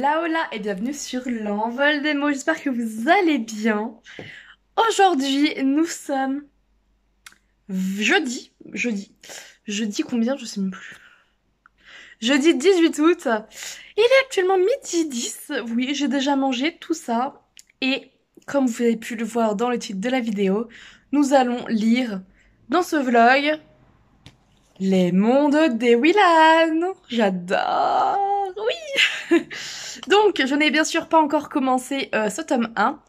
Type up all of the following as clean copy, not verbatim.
Hola hola et bienvenue sur l'envol des mots, j'espère que vous allez bien. Aujourd'hui nous sommes jeudi combien je sais même plus. Jeudi 18 août, il est actuellement midi 10, oui j'ai déjà mangé tout ça. Et comme vous avez pu le voir dans le titre de la vidéo, nous allons lire dans ce vlog Les mondes des Willan. J'adore, oui. Donc, je n'ai bien sûr pas encore commencé ce tome 1,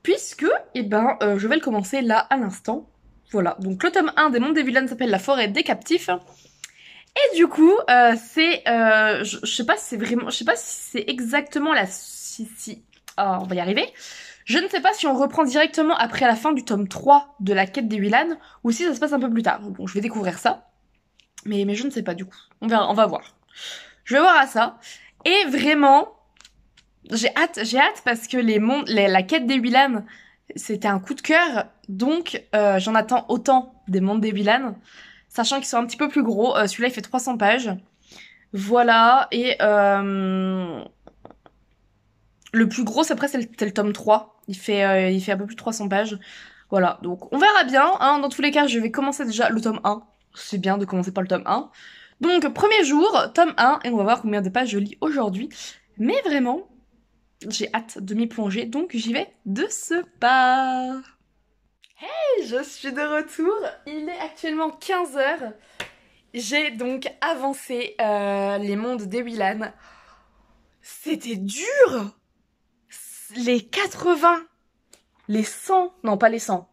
puisque, je vais le commencer là, à l'instant. Voilà, donc le tome 1 des Mondes des Willan s'appelle La forêt des captifs. Et du coup, je sais pas si c'est vraiment, je sais pas si c'est exactement oh, on va y arriver. Je ne sais pas si on reprend directement après la fin du tome 3 de la quête des Willan, ou si ça se passe un peu plus tard. Bon, je vais découvrir ça. Mais je ne sais pas du coup. On va voir. Je vais voir à ça. Et vraiment, j'ai hâte parce que la quête des Willan, c'était un coup de cœur. Donc, j'en attends autant des mondes des Willan. Sachant qu'ils sont un petit peu plus gros. Celui-là, il fait 300 pages. Voilà. Et le plus gros, après, c'est le tome 3. Il fait un peu plus de 300 pages. Voilà. Donc, on verra bien. Hein. Dans tous les cas, je vais commencer déjà le tome 1. C'est bien de commencer par le tome 1. Donc, premier jour, tome 1, et on va voir combien de pages je lis aujourd'hui. Mais vraiment, j'ai hâte de m'y plonger, donc j'y vais de ce pas. Hey, je suis de retour, il est actuellement 15h. J'ai donc avancé les mondes des Willan. C'était dur. Les 80, les 100, non pas les 100,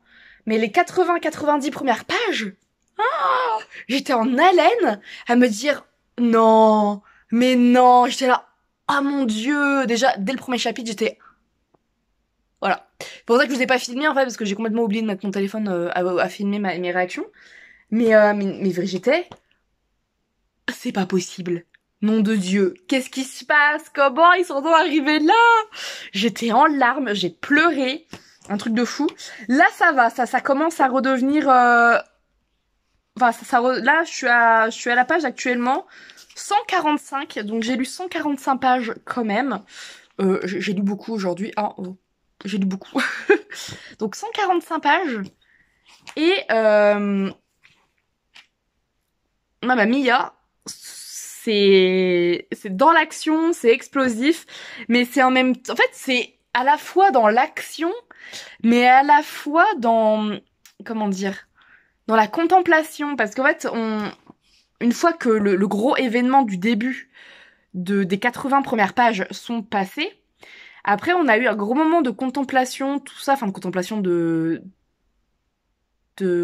mais les 80-90 premières pages. Oh, j'étais en haleine à me dire non, mais non, j'étais là, ah mon dieu, déjà dès le premier chapitre j'étais, voilà. C'est pour ça que je vous ai pas filmé en fait, parce que j'ai complètement oublié de mettre mon téléphone à filmer mes réactions. Mais j'étais, c'est pas possible, nom de Dieu, qu'est-ce qui se passe, comment ils sont arrivés là? J'étais en larmes, j'ai pleuré, un truc de fou. Là ça va, ça commence à redevenir enfin, là, je suis à la page actuellement 145, donc j'ai lu 145 pages quand même. J'ai lu beaucoup aujourd'hui. Ah, oh, j'ai lu beaucoup. Donc 145 pages. Et Mamma Mia, c'est dans l'action, c'est explosif, mais c'est en même temps, en fait, c'est à la fois dans l'action, mais à la fois dans, comment dire, dans la contemplation, parce qu'en fait, une fois que le gros événement du début des 80 premières pages sont passés, après on a eu un gros moment de contemplation, tout ça, enfin de contemplation de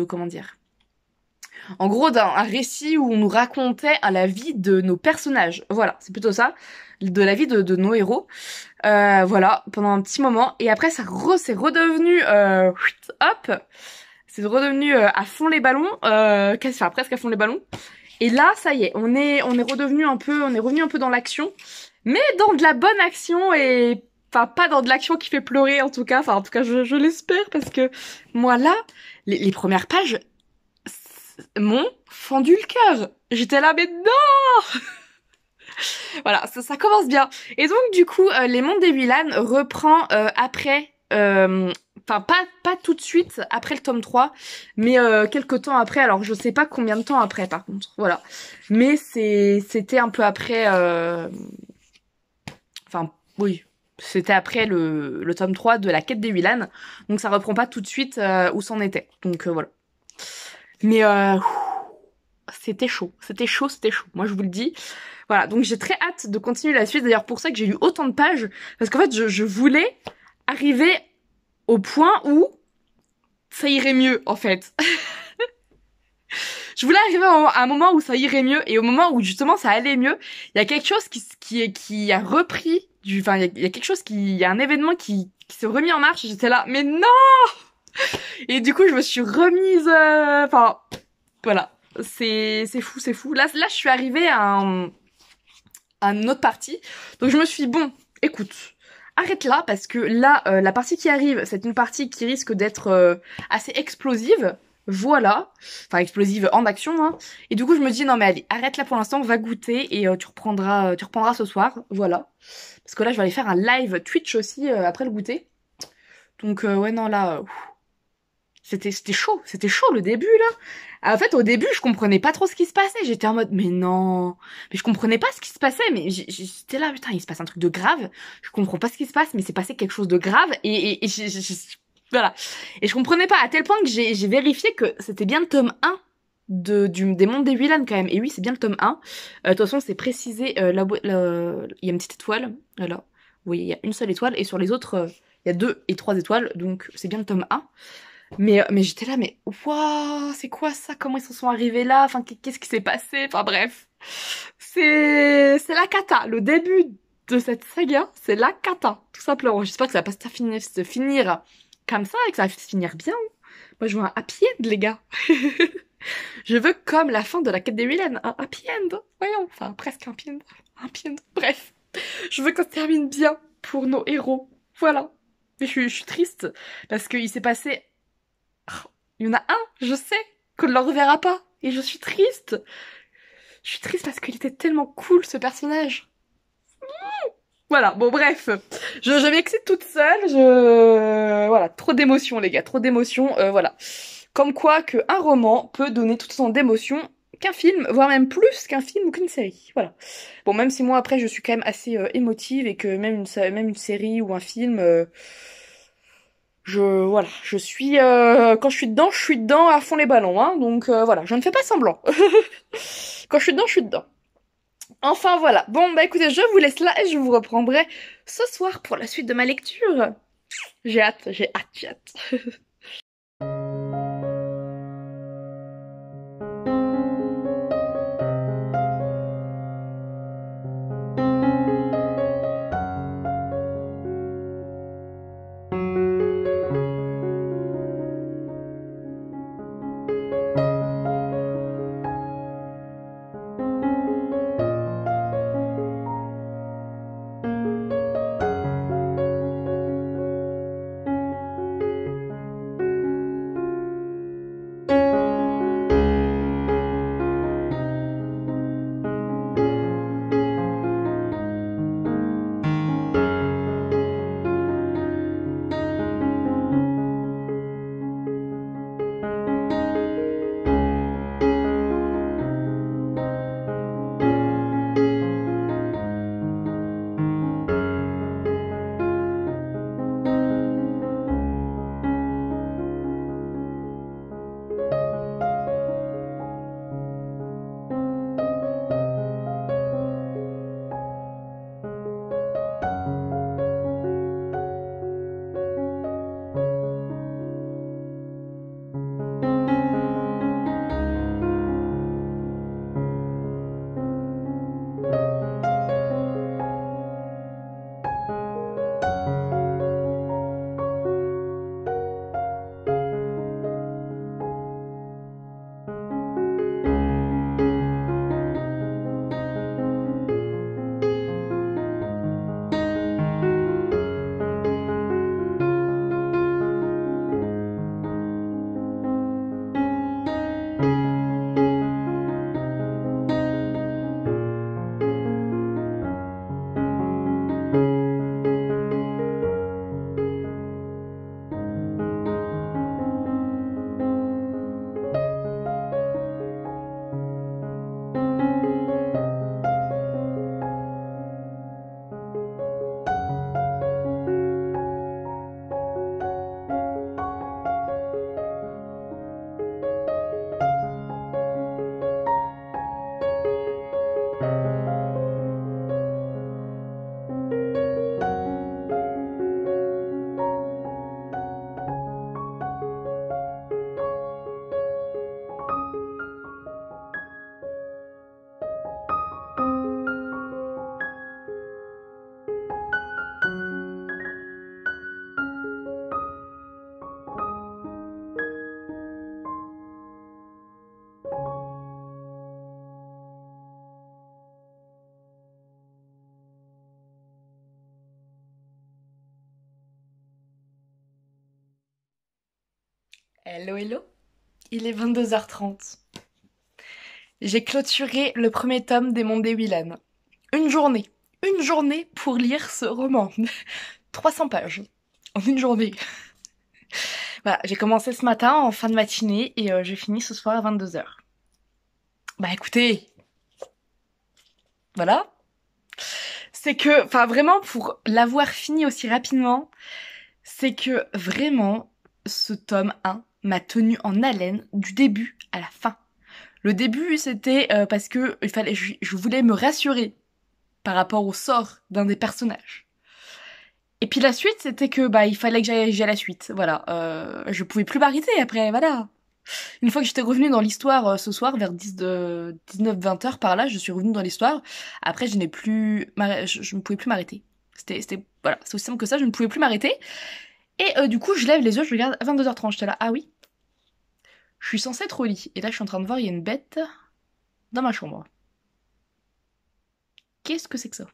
comment dire, en gros d'un récit où on nous racontait à la vie de nos personnages, voilà, c'est plutôt ça, de la vie de nos héros, voilà, pendant un petit moment, et après ça c'est redevenu, hop, c'est redevenu à fond les ballons, presque à fond les ballons. Et là, ça y est, on est revenu un peu dans l'action, mais dans de la bonne action et enfin pas dans de l'action qui fait pleurer en tout cas. Enfin en tout cas, je l'espère parce que moi là, les premières pages m'ont fendu le cœur. J'étais là, mais non. Voilà, ça commence bien. Et donc du coup, les mondes des Willan reprend après. Enfin pas tout de suite après le tome 3, mais quelques temps après. Alors je sais pas combien de temps après par contre, voilà. Mais c'était un peu après, enfin oui, c'était après le tome 3 de la quête des Willan. Donc ça reprend pas tout de suite où c'en était. Donc voilà. Mais c'était chaud. Moi je vous le dis. Voilà, donc j'ai très hâte de continuer la suite. D'ailleurs pour ça que j'ai lu autant de pages, parce qu'en fait je voulais arriver au point où ça irait mieux, en fait. Je voulais arriver à un moment où ça irait mieux, et au moment où justement ça allait mieux, il y a quelque chose qui a repris, enfin il y a quelque chose il y a un événement qui s'est remis en marche, et j'étais là, mais non! Et du coup je me suis remise, enfin voilà, c'est fou. Là je suis arrivée à une autre partie, donc je me suis dit, bon, écoute, arrête là, parce que là, la partie qui arrive, c'est une partie qui risque d'être assez explosive. Voilà. Enfin, explosive en action, hein. Et du coup, je me dis, non mais allez, arrête là pour l'instant, va goûter et tu reprendras ce soir. Voilà. Parce que là, je vais aller faire un live Twitch aussi après le goûter. Donc, ouais, non, là, c'était chaud le début, là. En fait, au début, je comprenais pas trop ce qui se passait. J'étais en mode, mais non. Mais je comprenais pas ce qui se passait, mais j'étais là, putain, il se passe un truc de grave. Je comprends pas ce qui se passe, mais c'est passé quelque chose de grave et voilà. Et je comprenais pas, à tel point que j'ai vérifié que c'était bien le tome 1 des mondes des Villains quand même. Et oui, c'est bien le tome 1. De toute façon, c'est précisé, il y a une petite étoile, voilà. Oui, il y a une seule étoile, et sur les autres, il y a 2 et 3 étoiles, donc c'est bien le tome 1. Mais j'étais là, mais waouh, c'est quoi ça? Comment ils se sont arrivés là? Enfin, qu'est-ce qui s'est passé? Enfin bref, c'est la cata. Le début de cette saga, c'est la cata, tout simplement. J'espère que ça va pas se finir comme ça et que ça va se finir bien. Moi, je veux un happy end, les gars. Je veux comme la fin de la quête des vilaines, un happy end. Voyons, enfin presque un happy end. Un happy end. Bref, je veux que ça se termine bien pour nos héros. Voilà. Mais je suis triste parce qu'il s'est passé, il y en a un, je sais, qu'on ne le reverra pas. Et je suis triste. Je suis triste parce qu'il était tellement cool, ce personnage. Voilà, bon bref. Je m'excite toute seule. Voilà, trop d'émotions les gars, trop d'émotions. Voilà. Comme quoi qu'un roman peut donner tout autant d'émotions qu'un film, voire même plus qu'un film ou qu'une série. Voilà. Bon, même si moi après je suis quand même assez émotive et que même une série ou un film... voilà, je suis quand je suis dedans à fond les ballons, hein. Donc voilà, je ne fais pas semblant. Quand je suis dedans. Enfin voilà. Bon bah écoutez, je vous laisse là et je vous reprendrai ce soir pour la suite de ma lecture. J'ai hâte, j'ai hâte, j'ai hâte. Hello hello. Il est 22h30. J'ai clôturé le premier tome des Mondes Willan. Une journée. Une journée pour lire ce roman. 300 pages. En une journée. Voilà, j'ai commencé ce matin en fin de matinée et j'ai fini ce soir à 22h. Bah écoutez, voilà. C'est que, enfin vraiment, pour l'avoir fini aussi rapidement, c'est que vraiment, ce tome 1 m'a tenu en haleine du début à la fin. Le début, c'était parce que je voulais me rassurer par rapport au sort d'un des personnages. Et puis la suite, c'était que bah il fallait que j'aille à la suite. Voilà, je pouvais plus m'arrêter après. Voilà. Une fois que j'étais revenue dans l'histoire ce soir, vers 19-20 heures par là, je suis revenue dans l'histoire. Après, je ne pouvais plus m'arrêter. Voilà, c'est aussi simple que ça, je ne pouvais plus m'arrêter. Et du coup, je lève les yeux, je regarde à 22h30, j'étais là, ah oui, je suis censée être au lit. Et là, je suis en train de voir, il y a une bête dans ma chambre. Qu'est-ce que c'est que ça?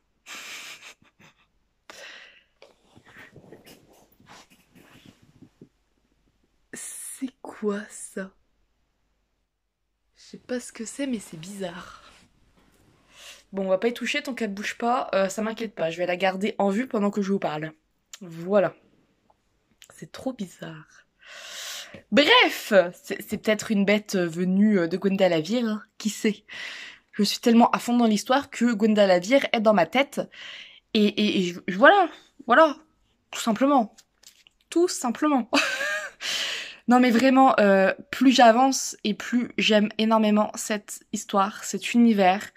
C'est quoi ça? Je sais pas ce que c'est, mais c'est bizarre. Bon, on va pas y toucher tant qu'elle bouge pas, ça m'inquiète pas. Je vais la garder en vue pendant que je vous parle. Voilà. C'est trop bizarre. Bref, c'est peut-être une bête venue de Gwendalavir, hein, qui sait. Je suis tellement à fond dans l'histoire que Gwendalavir est dans ma tête. Voilà, tout simplement. Tout simplement. Non mais vraiment, plus j'avance et plus j'aime énormément cette histoire, cet univers.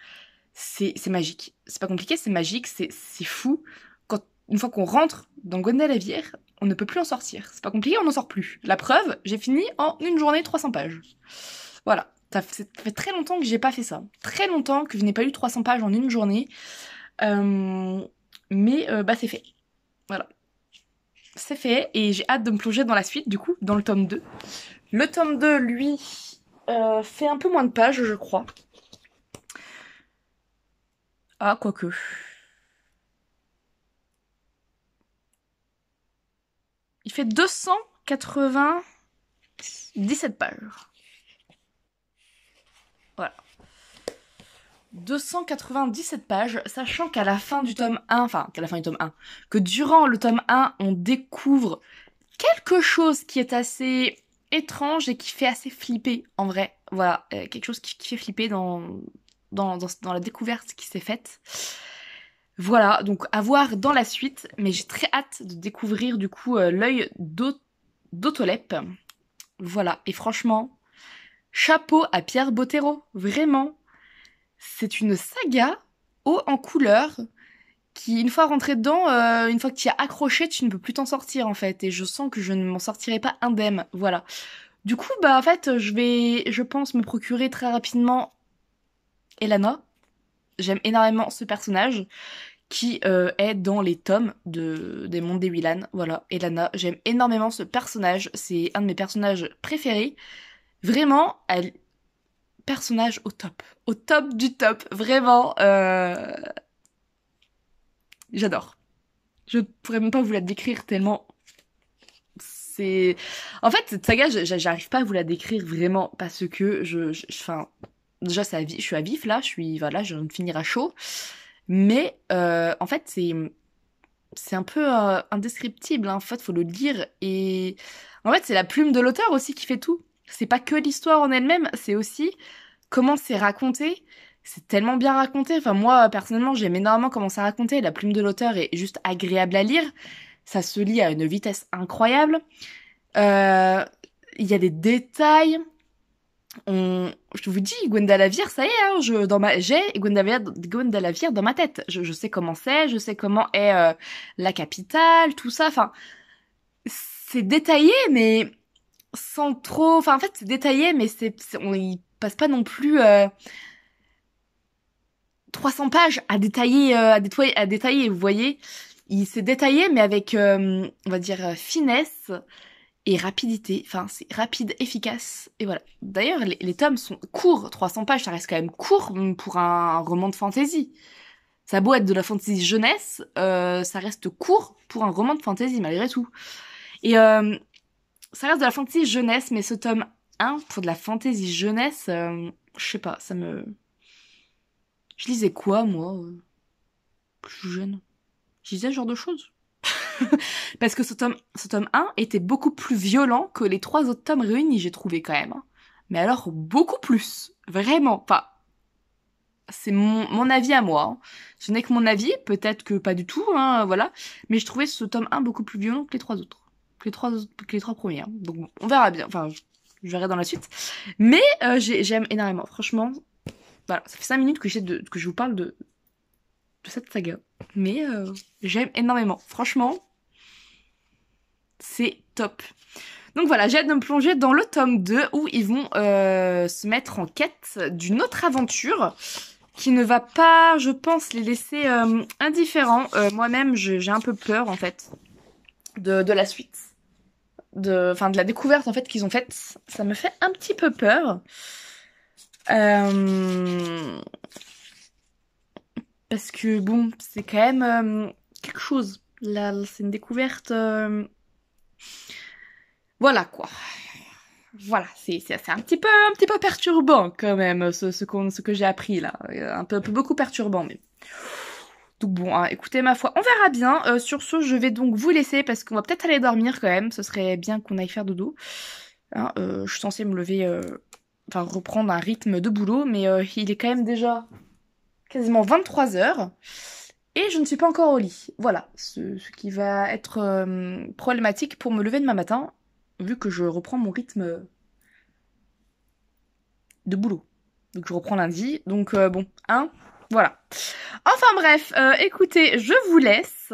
C'est magique. C'est pas compliqué, c'est magique, c'est fou. Une fois qu'on rentre dans Gwendalavir, on ne peut plus en sortir. C'est pas compliqué, on n'en sort plus. La preuve, j'ai fini en une journée 300 pages. Voilà. Ça fait très longtemps que j'ai pas fait ça. Très longtemps que je n'ai pas lu 300 pages en une journée. Mais bah c'est fait. Voilà. C'est fait et j'ai hâte de me plonger dans la suite, du coup, dans le tome 2. Le tome 2, lui, fait un peu moins de pages, je crois. Ah, quoique. Il fait 297 pages. Voilà. 297 pages, sachant qu'à la fin du tome 1, que durant le tome 1, on découvre quelque chose qui est assez étrange et qui fait assez flipper, en vrai. Voilà, quelque chose qui fait flipper dans la découverte qui s'est faite. Voilà, donc à voir dans la suite, mais j'ai très hâte de découvrir du coup l'œil d'Otolep. Voilà, et franchement, chapeau à Pierre Bottero, vraiment. C'est une saga haut en couleur qui, une fois rentré dedans, une fois que tu y as accroché, tu ne peux plus t'en sortir en fait. Et je sens que je ne m'en sortirai pas indemne, voilà. Du coup, bah en fait, je pense, me procurer très rapidement Elana. J'aime énormément ce personnage qui est dans les tomes des Mondes Willan. Voilà, Elana, j'aime énormément ce personnage. C'est un de mes personnages préférés. Vraiment, personnage au top. Au top du top. Vraiment, j'adore. Je pourrais même pas vous la décrire tellement c'est... En fait, cette saga, j'arrive pas à vous la décrire vraiment parce que enfin, déjà, je suis à vif là, voilà, je viens de finir à chaud. Mais en fait, c'est un peu indescriptible. Hein. En fait, faut le lire et en fait, c'est la plume de l'auteur aussi qui fait tout. C'est pas que l'histoire en elle-même, c'est aussi comment c'est raconté. C'est tellement bien raconté. Enfin, moi, personnellement, j'aime énormément comment c'est raconté. La plume de l'auteur est juste agréable à lire. Ça se lit à une vitesse incroyable. Euh, Il y a des détails. Je vous dis, Gwendalavir, ça y est, hein, j'ai Gwendalavir dans ma tête. Je sais comment c'est, je sais comment est la capitale, tout ça. Enfin, c'est détaillé, mais sans trop. Enfin, en fait, c'est détaillé, mais il passe pas non plus 300 pages à détailler, à détailler. Vous voyez, il s'est détaillé, mais avec, on va dire, finesse et rapidité. Enfin, c'est rapide, efficace. Et voilà. D'ailleurs, les tomes sont courts. 300 pages, ça reste quand même court pour un roman de fantasy. Ça a beau être de la fantasy jeunesse, ça reste court pour un roman de fantasy, malgré tout. Et ça reste de la fantasy jeunesse, mais ce tome 1 pour de la fantasy jeunesse, je sais pas, ça me... Je lisais quoi, moi, plus jeune? Je lisais ce genre de choses. Parce que ce tome 1 était beaucoup plus violent que les 3 autres tomes réunis, j'ai trouvé quand même. Hein. Mais alors, beaucoup plus. Vraiment. Enfin, c'est mon avis à moi. Hein. Ce n'est que mon avis, peut-être que pas du tout, hein, voilà. Mais je trouvais ce tome 1 beaucoup plus violent que les 3 autres. Que les 3 premiers. Hein. Donc bon, on verra bien. Enfin, je verrai dans la suite. Mais j'aime énormément. Franchement, voilà, ça fait 5 minutes que je vous parle de cette saga. Mais j'aime énormément. Franchement, c'est top. Donc voilà, j'ai hâte de me plonger dans le tome 2 où ils vont se mettre en quête d'une autre aventure qui ne va pas, je pense, les laisser indifférents. Moi-même, j'ai un peu peur, en fait, de la suite. Enfin, de la découverte, en fait, qu'ils ont faite. Ça me fait un petit peu peur. Parce que, bon, c'est quand même quelque chose. Là, c'est une découverte... Voilà, quoi. Voilà, c'est un petit peu perturbant quand même ce que j'ai appris là, un peu beaucoup perturbant mais. Donc bon, hein, écoutez ma foi, on verra bien. Sur ce, je vais donc vous laisser parce qu'on va peut-être aller dormir quand même. Ce serait bien qu'on aille faire dodo. Hein, je suis censée me lever, enfin reprendre un rythme de boulot, mais il est quand même déjà quasiment 23 heures et je ne suis pas encore au lit. Voilà, ce qui va être problématique pour me lever demain matin. Vu que je reprends mon rythme de boulot. Donc je reprends lundi. Donc bon, hein, voilà. Enfin bref, écoutez, je vous laisse.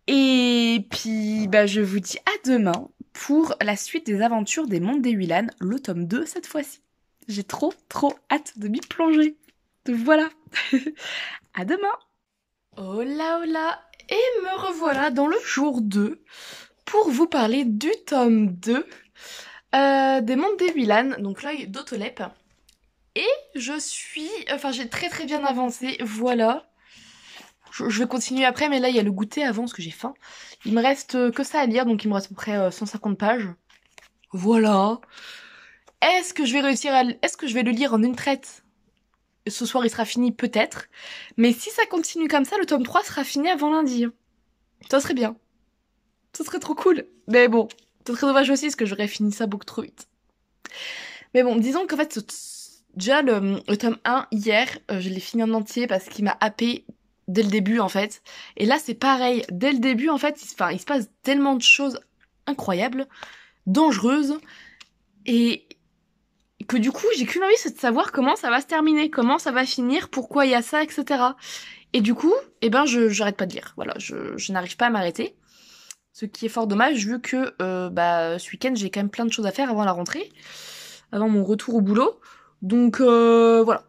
Et puis, bah, je vous dis à demain pour la suite des aventures des mondes des Huilan, le tome 2 cette fois-ci. J'ai trop hâte de m'y plonger. Donc voilà. À demain. Hola hola. Et me revoilà dans le jour 2 pour vous parler du tome 2 des mondes des Huilan, donc l'œil d'Otolep. Et je suis... Enfin, j'ai très bien avancé, voilà. Je vais continuer après, mais là, il y a le goûter avant, parce que j'ai faim. Il me reste que ça à lire, donc il me reste à peu près 150 pages. Voilà. Est-ce que je vais réussir à... Est-ce que je vais le lire en une traite? Ce soir, il sera fini, peut-être. Mais si ça continue comme ça, le tome 3 sera fini avant lundi. Ça serait bien. Ça serait trop cool. Mais bon, ça serait dommage aussi, parce que j'aurais fini ça beaucoup trop vite. Mais bon, disons qu'en fait, déjà le tome 1, hier, je l'ai fini en entier parce qu'il m'a happé dès le début, en fait. Et là, c'est pareil. Dès le début, en fait, il se passe tellement de choses incroyables, dangereuses, et que du coup, j'ai qu'une envie, c'est de savoir comment ça va se terminer, comment ça va finir, pourquoi il y a ça, etc. Et du coup, eh ben, j'arrête pas de lire. Voilà, je n'arrive pas à m'arrêter. Ce qui est fort dommage, vu que ce week-end, j'ai quand même plein de choses à faire avant la rentrée, avant mon retour au boulot. Donc voilà.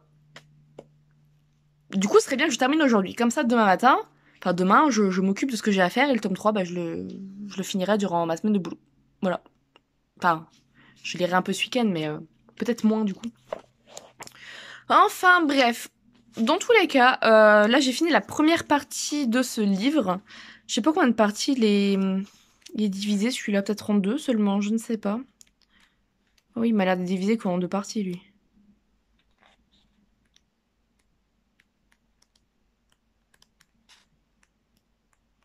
Du coup, ce serait bien que je termine aujourd'hui. Comme ça, demain matin, enfin demain, je m'occupe de ce que j'ai à faire et le tome 3, bah, je le finirai durant ma semaine de boulot. Voilà. Enfin, je lirai un peu ce week-end, mais peut-être moins du coup. Enfin bref. Dans tous les cas, là j'ai fini la première partie de ce livre. Je sais pas combien de parties il est divisé, celui-là, peut-être en 2 seulement, je ne sais pas. Oui, il m'a l'air de diviser qu'en 2 parties, lui.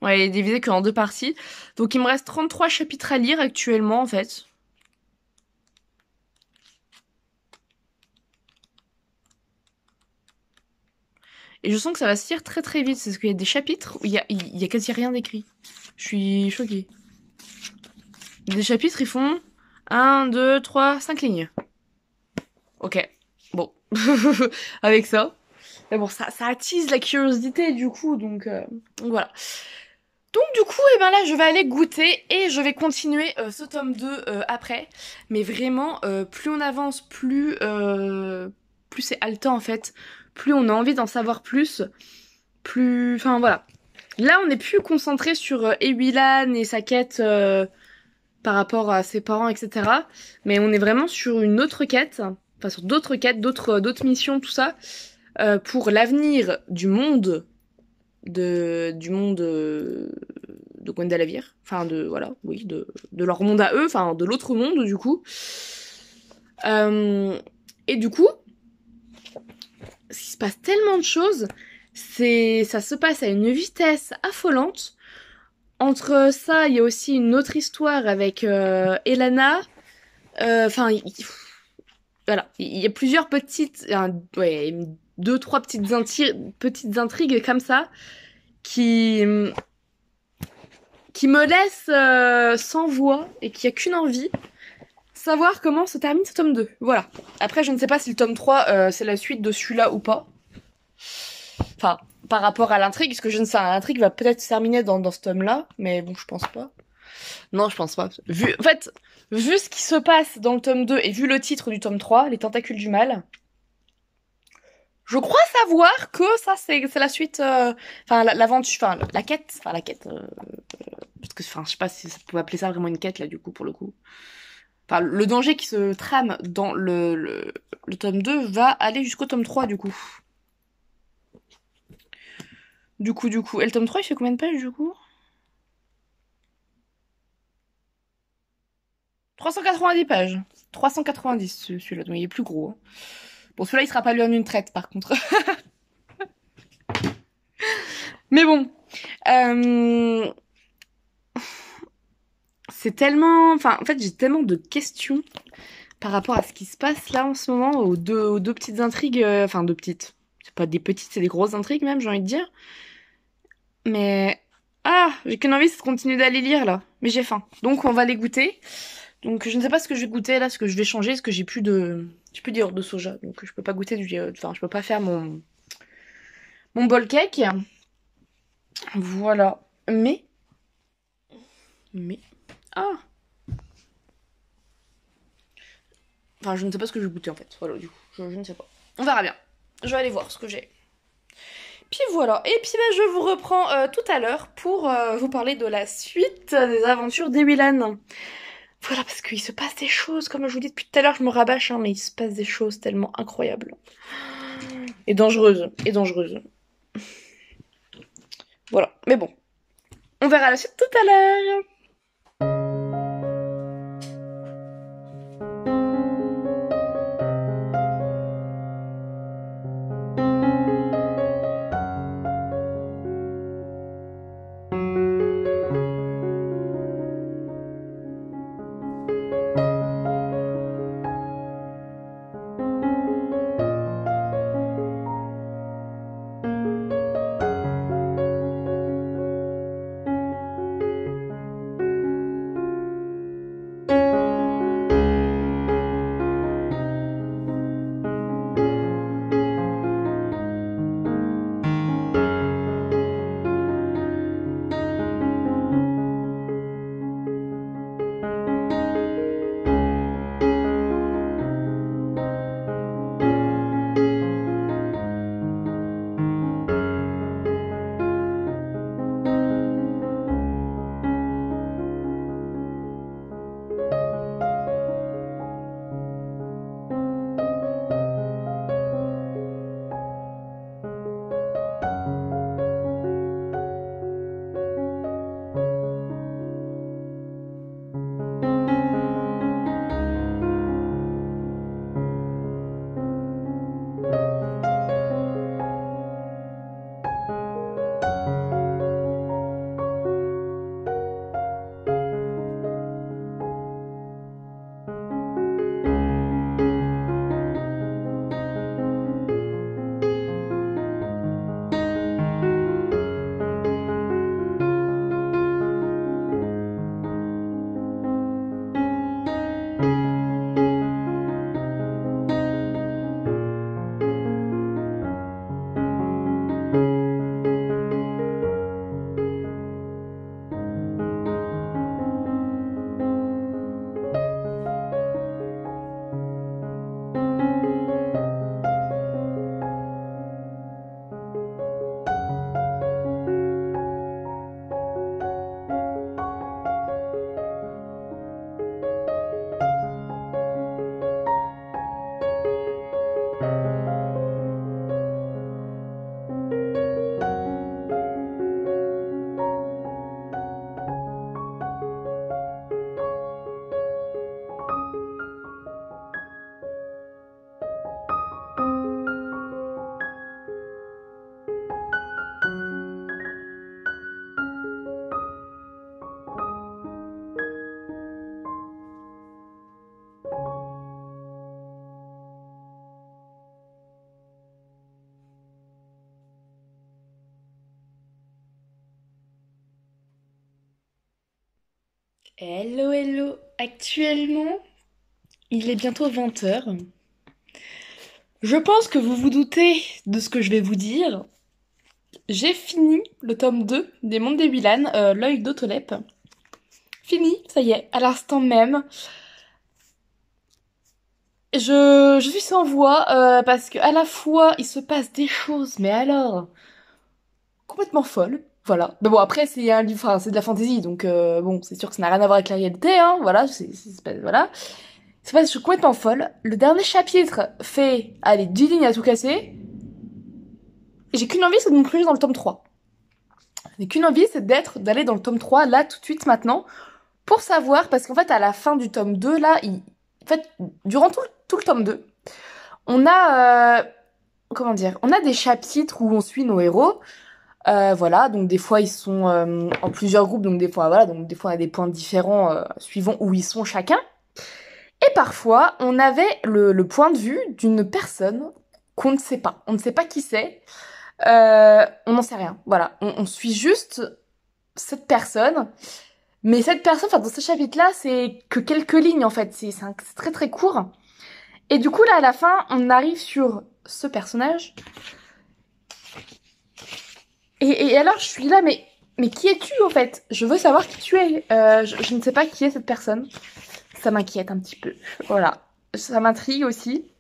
Ouais, il est divisé qu'en 2 parties. Donc il me reste 33 chapitres à lire actuellement, en fait. Et je sens que ça va se lire très vite, parce qu'il y a des chapitres où il y a quasi rien d'écrit. Je suis choquée. Des chapitres, ils font 1, 2, 3, 5 lignes. Ok, bon. Avec ça. Mais bon, ça attise la curiosité, du coup, donc voilà. Donc du coup, eh ben là, je vais aller goûter et je vais continuer ce tome 2 après. Mais vraiment, plus on avance, plus c'est haletant en fait. Plus on a envie d'en savoir plus. Plus... Enfin voilà. Là, on est plus concentré sur Ewilan et sa quête par rapport à ses parents, etc. Mais on est vraiment sur une autre quête. Enfin, sur d'autres quêtes, d'autres missions, tout ça. Pour l'avenir du monde de Gwendalavir, enfin de voilà, oui, de leur monde à eux, enfin de l'autre monde du coup. Et du coup, il se passe tellement de choses, ça se passe à une vitesse affolante. Entre ça, il y a aussi une autre histoire avec Elana. Enfin, voilà, il y a plusieurs petites, ouais, deux, trois petites intrigues comme ça qui qui me laissent sans voix et qui a qu'une envie, savoir comment se termine ce tome 2. Voilà. Après, je ne sais pas si le tome 3 c'est la suite de celui-là ou pas. Enfin, par rapport à l'intrigue, parce que je ne sais pas, l'intrigue va peut-être se terminer dans ce tome-là, mais bon, je pense pas. Non, je pense pas. En fait, vu ce qui se passe dans le tome 2 et vu le titre du tome 3, Les Tentacules du Mal, je crois savoir que ça, c'est la suite, enfin, l'aventure, enfin, la quête, parce que, enfin, je sais pas si ça peut appeler ça vraiment une quête, là, du coup, pour le coup. Enfin, le danger qui se trame dans le tome 2 va aller jusqu'au tome 3, du coup. Du coup. Et le tome 3, il fait combien de pages, du coup? 390 pages. 390, celui-là, donc il est plus gros. Hein. Bon, celui-là, il sera pas lu en une traite, par contre. Mais bon. Euh... C'est tellement... Enfin, en fait, j'ai tellement de questions par rapport à ce qui se passe là en ce moment, aux deux petites intrigues... Enfin, deux petites. C'est pas des petites, c'est des grosses intrigues même, j'ai envie de dire. Mais... Ah, j'ai qu'une envie, c'est de continuer d'aller lire, là. Mais j'ai faim. Donc, on va les goûter. Donc, je ne sais pas ce que je vais goûter, là, ce que je vais changer, parce que j'ai plus de... J'ai plus de soja, donc je peux pas goûter du... Enfin, je peux pas faire mon bol cake. Voilà. Mais... Ah! Enfin, je ne sais pas ce que je vais goûter, en fait. Voilà, du coup, je ne sais pas. On verra bien. Je vais aller voir ce que j'ai. Puis voilà. Et puis, bah, je vous reprends tout à l'heure pour vous parler de la suite des aventures d'Ewilan. Voilà, parce qu'il se passe des choses, comme je vous dis depuis tout à l'heure, je me rabâche, hein, mais il se passe des choses tellement incroyables. Et dangereuses. Et dangereuses. Voilà. Mais bon. On verra la suite tout à l'heure. Hello, hello. Actuellement, il est bientôt 20 h. Je pense que vous vous doutez de ce que je vais vous dire. J'ai fini le tome 2 des Mondes des Willan, l'œil d'Otolep. Fini, ça y est, à l'instant même. Je suis sans voix parce que à la fois il se passe des choses, mais alors complètement folles. Voilà. Mais bon, après c'est un livre, enfin, c'est de la fantasy, donc bon, c'est sûr que ça n'a rien à voir avec la réalité, hein. Voilà, voilà. C'est pas, je suis complètement folle. Le dernier chapitre fait, allez, 10 lignes à tout casser. Et j'ai qu'une envie, c'est de me plonger dans le tome 3. J'ai qu'une envie, c'est d'aller dans le tome 3, là, tout de suite, maintenant, pour savoir, parce qu'en fait, à la fin du tome 2, là, en fait, durant tout le tome 2, on a, comment dire, on a des chapitres où on suit nos héros. Voilà, donc des fois, ils sont en plusieurs groupes, donc des fois, voilà, donc des fois, on a des points différents suivant où ils sont chacun. Et parfois, on avait le point de vue d'une personne qu'on ne sait pas. On ne sait pas qui c'est. On n'en sait rien. Voilà. On suit juste cette personne. Mais cette personne, enfin, dans ce chapitre-là, c'est que quelques lignes, en fait. C'est très très court. Et du coup, là, à la fin, on arrive sur ce personnage. Et alors, je suis là, mais qui es-tu, en fait? Je veux savoir qui tu es. Je ne sais pas qui est cette personne. Ça m'inquiète un petit peu. Voilà. Ça m'intrigue aussi.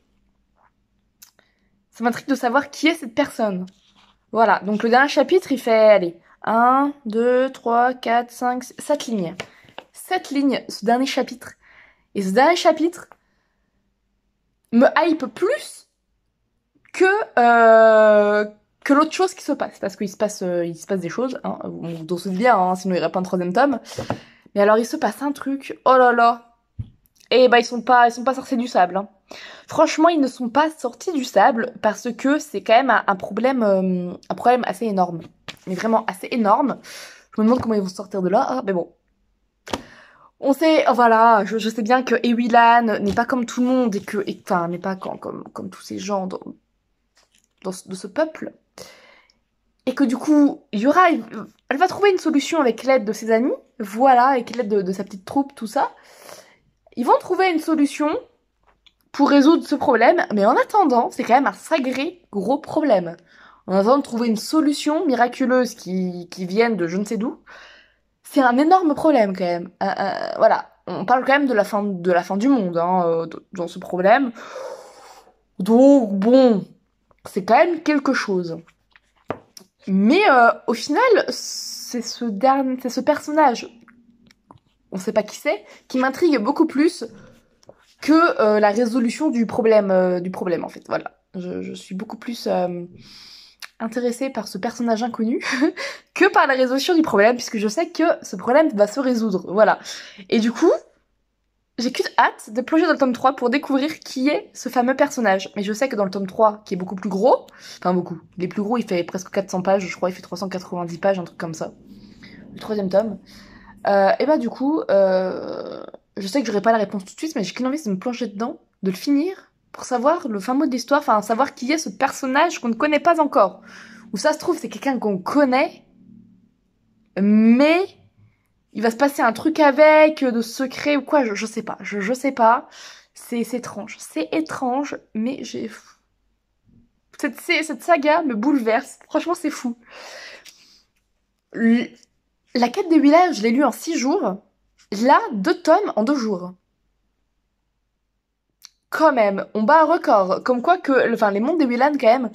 Ça m'intrigue de savoir qui est cette personne. Voilà. Donc le dernier chapitre, il fait, allez, 1, 2, 3, 4, 5, 7 lignes. 7 lignes, ce dernier chapitre. Et ce dernier chapitre me hype plus que, que l'autre chose qui se passe. Parce qu'il se passe des choses, hein. On se dit bien, hein, sinon il n'y aurait pas un troisième tome. Mais alors il se passe un truc, oh là là. Et bah ils sont pas sortis du sable, hein. Franchement, ils ne sont pas sortis du sable parce que c'est quand même un problème assez énorme. Mais vraiment assez énorme. Je me demande comment ils vont sortir de là. Ah, mais bon. On sait, voilà, je sais bien que Ewilan n'est pas comme tout le monde enfin, n'est pas comme tous ces gens de ce peuple. Et que du coup, elle va trouver une solution avec l'aide de ses amis. Voilà, avec l'aide de sa petite troupe, tout ça. Ils vont trouver une solution pour résoudre ce problème, mais en attendant, c'est quand même un sacré gros problème. En attendant de trouver une solution miraculeuse qui vienne de je ne sais d'où, c'est un énorme problème quand même. Voilà, on parle quand même de la fin du monde, hein, dans ce problème. Donc bon, c'est quand même quelque chose. Mais au final, c'est ce personnage, on sait pas qui c'est, qui m'intrigue beaucoup plus que la résolution du problème en fait. Voilà, je suis beaucoup plus intéressée par ce personnage inconnu que par la résolution du problème, puisque je sais que ce problème va se résoudre. Voilà. Et du coup, j'ai qu'une hâte de plonger dans le tome 3 pour découvrir qui est ce fameux personnage. Mais je sais que dans le tome 3, qui est beaucoup plus gros, enfin beaucoup, il est plus gros, il fait presque 400 pages, je crois, il fait 390 pages, un truc comme ça. Le troisième tome. Et bah du coup, je sais que j'aurai pas la réponse tout de suite, mais j'ai qu'une envie de me plonger dedans, de le finir, pour savoir le fin mot de l'histoire, enfin savoir qui est ce personnage qu'on ne connaît pas encore. Ou ça se trouve, c'est quelqu'un qu'on connaît, mais il va se passer un truc avec, de secret ou quoi, je sais pas, je sais pas. C'est étrange, mais cette saga me bouleverse, franchement c'est fou. La quête des villages, je l'ai lu en 6 jours. Là, 2 tomes en 2 jours. Quand même, on bat un record. Comme quoi que, enfin, les mondes des Willan, quand même,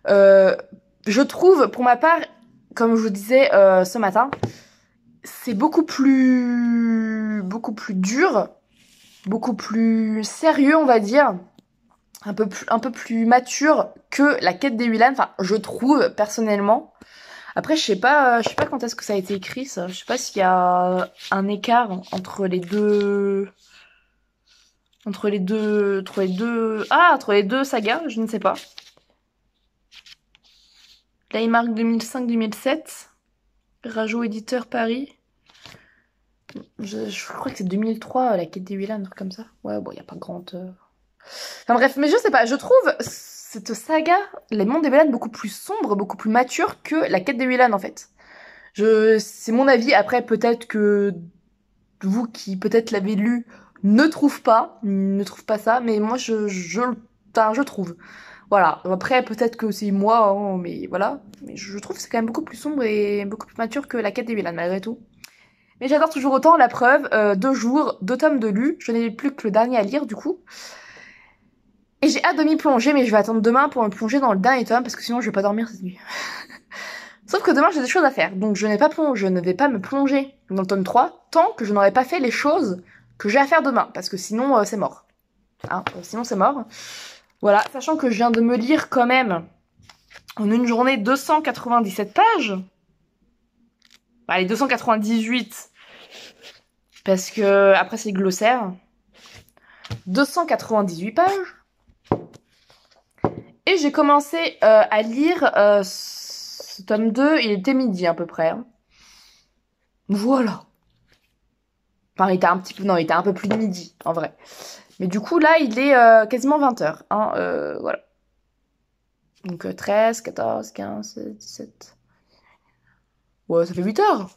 euh, je trouve, pour ma part, comme je vous disais ce matin, c'est beaucoup plus dur, beaucoup plus sérieux, on va dire, un peu plus mature que la quête des Willan. Enfin, je trouve personnellement. Après, je sais pas quand est-ce que ça a été écrit, ça. Je sais pas s'il y a un écart entre les deux. Entre les deux sagas, je ne sais pas. Là, il marque 2005-2007. Rajo éditeur Paris. Je crois que c'est 2003, la quête des Willan, un truc comme ça. Ouais, bon, il n'y a pas grande... Enfin bref, mais je sais pas, je trouve cette saga, les mondes des Willan, beaucoup plus sombre, beaucoup plus mature que la quête des Willan, en fait. C'est mon avis, après peut-être que vous qui peut-être l'avez lu ne trouvent pas ça, mais moi je trouve. Voilà, après peut-être que c'est moi, hein, mais voilà. Mais je trouve que c'est quand même beaucoup plus sombre et beaucoup plus mature que la quête des Villans malgré tout. Mais j'adore toujours autant, la preuve, 2 jours, 2 tomes de lus, je n'ai plus que le dernier à lire du coup. Et j'ai hâte de m'y plonger, mais je vais attendre demain pour me plonger dans le dernier tome, parce que sinon je vais pas dormir cette nuit. Sauf que demain j'ai des choses à faire, donc je ne vais pas me plonger dans le tome 3 tant que je n'aurai pas fait les choses que j'ai à faire demain, parce que sinon c'est mort. Hein, sinon c'est mort. Voilà, sachant que je viens de me lire quand même en une journée 297 pages. Allez, 298, parce que après c'est le glossaire. 298 pages. Et j'ai commencé à lire ce tome 2, il était midi à peu près. Hein. Voilà. Enfin, il était un petit peu... Non, il était un peu plus de midi, en vrai. Mais du coup, là, il est quasiment 20h. Hein, voilà. Donc 13, 14, 15, 16, 17... Ouais, ça fait 8 heures.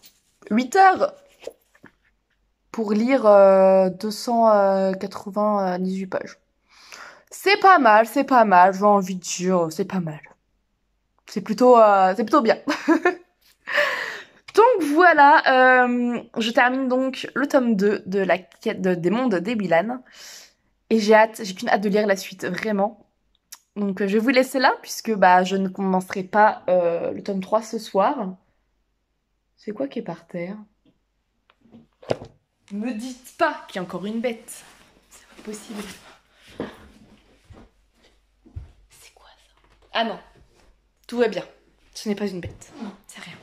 8 heures pour lire 298 pages. C'est pas mal, j'ai envie de dire, c'est pas mal. C'est plutôt bien. Donc voilà, je termine donc le tome 2 de la quête des mondes des Willan. Et j'ai qu'une hâte de lire la suite, vraiment. Donc je vais vous laisser là, puisque bah je ne commencerai pas le tome 3 ce soir. C'est quoi qui est par terre? Me dites pas qu'il y a encore une bête. C'est pas possible. C'est quoi ça? Ah non, tout va bien. Ce n'est pas une bête. C'est rien.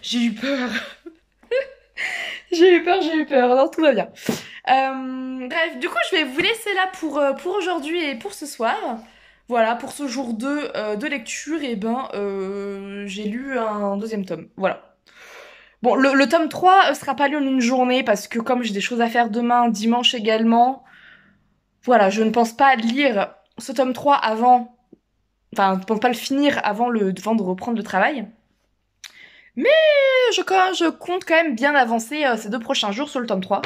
J'ai eu peur. J'ai eu peur. Non, tout va bien. Bref, du coup, je vais vous laisser là pour aujourd'hui et pour ce soir. Voilà, pour ce jour 2 de lecture, et ben, j'ai lu un deuxième tome. Voilà. Bon, le tome 3 sera pas lu en une journée parce que comme j'ai des choses à faire demain, dimanche également, voilà, je ne pense pas lire ce tome 3 avant... Enfin, je ne pense pas le finir avant de reprendre le travail. Mais je compte quand même bien avancer ces 2 prochains jours sur le tome 3.